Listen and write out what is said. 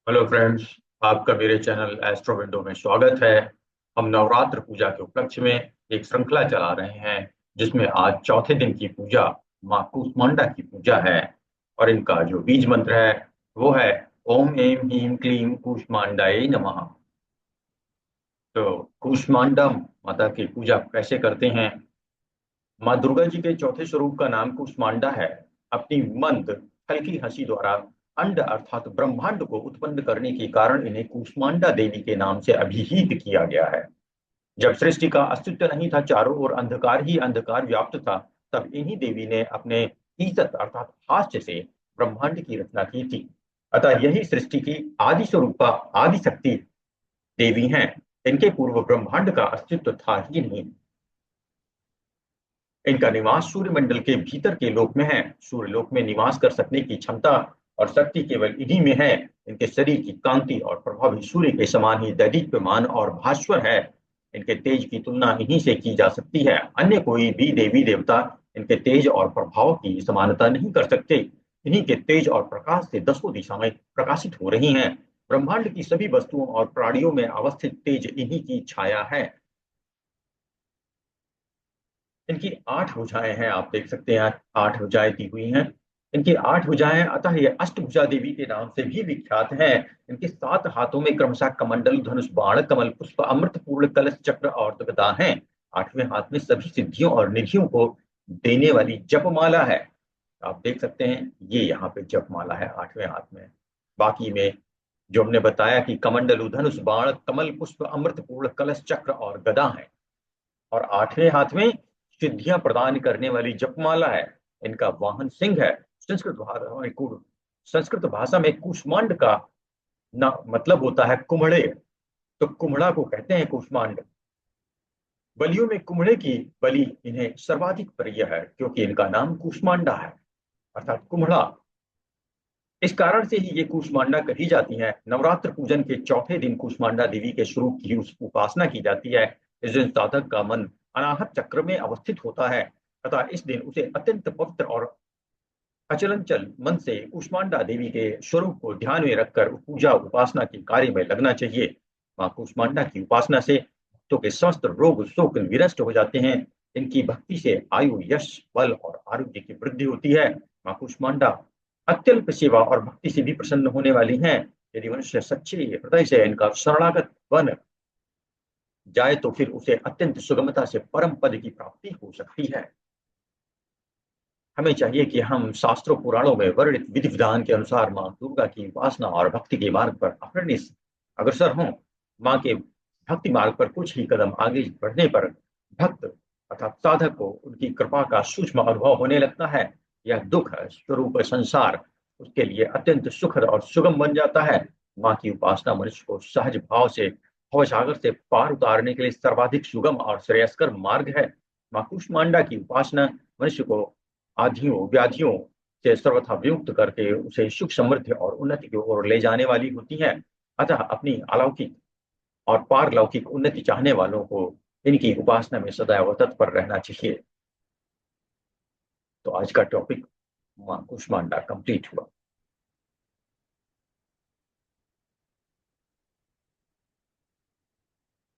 Hello friends. आपका मेरे channel astro window में स्वागत है। हम नवरात्र पूजा के उपलक्ष्य में एक श्रृंखला चला रहे हैं जिसमें आज चौथे दिन की पूजा माँ कूष्मांडा की पूजा है। और इनका जो बीज मंत्र है वो है ओम ऐं ह्रीं क्लीं कूष्मांडायै नमः। तो कूष्मांडा माता की पूजा कैसे करते हैं? माँ दुर्गा जी के चौथे स्वरूप का नाम कूष्मांडा है। अपनी मंद हल्की हंसी द्वारा अंड अर्थात ब्रह्मांड को उत्पन्न करने के कारण इन्हें कूष्मांडा देवी के नाम से अभिहित किया गया है। जब सृष्टि का अस्तित्व नहीं था, चारों ओर अंधकार ही अंधकार व्याप्त था, तब इन्हीं देवी ने अपने ईसत अर्थात हास्य से ब्रह्मांड की रचना की थी। अतः यही सृष्टि की आदि स्वरूपा आदि शक्ति देवी हैं। इनके पूर्व ब्रह्मांड का अस्तित्व था ही नहीं। इनका निवास सूर्य मंडल के भीतर के लोक में है। सूर्य लोक में निवास कर सकने की क्षमता और शक्ति केवल इन्हीं में है। इनके शरीर की कांति और प्रभाव भी सूर्य के समान ही दैदीप्यमान और भास्वर है। इनके तेज की तुलना इन्हीं से की जा सकती है। अन्य कोई भी देवी देवता इनके तेज और प्रभाव की समानता नहीं कर सकते। इन्हीं के तेज और प्रकाश से दसों दिशाएं प्रकाशित हो रही हैं। ब्रह्मांड की सभी वस्तुओं और प्राणियों में अवस्थित तेज इन्हीं की छाया है। इनकी 8 भुजाएं हैं, आप देख सकते हैं 8 भुजाएं दी हुई हैं। इनकी 8 भुजाएं, अतः ये अष्टभुजा देवी के नाम से भी विख्यात है। इनके 7 हाथों में क्रमशः कमंडल, धनुष, बाण, कमल पुष्प, अमृत पूर्ण कलश, चक्र और गदा हैं। 8वें हाथ में सभी सिद्धियों और निधियों को देने वाली जपमाला है। आप देख सकते हैं ये यहाँ पे जपमाला है 8वें हाथ में। बाकी में जो हमने बताया कि कमंडलु, धनुष, बाण, कमल पुष्प, अमृत पूर्ण कलश, चक्र और गदा है। और 8वें हाथ में सिद्धियां प्रदान करने वाली जपमाला है। इनका वाहन सिंह है। संस्कृत भाषा में कूष्मांड का ना मतलब होता है कुम्हड़े। तो कुम्हड़ा को कहते हैं कूष्मांड। बलियों में कुम्हड़े की बलि इन्हें सर्वाधिक प्रिय है क्योंकि इनका नाम कूष्मांडा है अर्थात कुम्हड़ा। इस कारण से ही ये कूष्मांडा कही जाती है। नवरात्र पूजन के चौथे दिन कूष्मांडा देवी के स्वरूप की उपासना की जाती है। इस दिन साधक का मन अनाहत चक्र में अवस्थित होता है। अतः इस दिन उसे अत्यंत पवित्र और अचलंचल मन से कूष्मांडा देवी के स्वरूप को ध्यान में रखकर पूजा उपासना के कार्य में लगना चाहिए। माँ कूष्मांडा की उपासना से भक्तों के समस्त रोग शोक विनष्ट हो जाते हैं। इनकी भक्ति से आयु, यश, बल और आरोग्य की वृद्धि होती है। माँ कूष्मांडा अत्यल्प सेवा और भक्ति से भी प्रसन्न होने वाली हैं। यदि मनुष्य सच्चे हृदय से इनका शरणागत बन जाए तो फिर उसे अत्यंत सुगमता से परम पद की प्राप्ति हो सकती है। हमें चाहिए कि हम शास्त्रों पुराणों में वर्णित विधि विधान के अनुसार माँ दुर्गा की उपासना और भक्ति के मार्ग पर अग्रसर अग्रसर हों। माँ के भक्ति मार्ग पर कुछ ही कदम आगे बढ़ने पर भक्त अर्थात साधक को उनकी कृपा का सूक्ष्म अनुभव होने लगता है। यह दुख स्वरूप संसार उसके लिए अत्यंत सुखद और सुगम बन जाता है। माँ की उपासना मनुष्य को सहज भाव से भवसागर से पार उतारने के लिए सर्वाधिक सुगम और श्रेयस्कर मार्ग है। माँ कूष्मांडा की उपासना मनुष्य को आधियों व्याधियों से सर्वथा विमुक्त करके उसे सुख, समृद्धि और उन्नति की ओर ले जाने वाली होती है। अतः अपनी अलौकिक और पारलौकिक उन्नति चाहने वालों को इनकी उपासना में सदैव तत्पर रहना चाहिए। तो आज का टॉपिक मां कूष्मांडा कंप्लीट हुआ।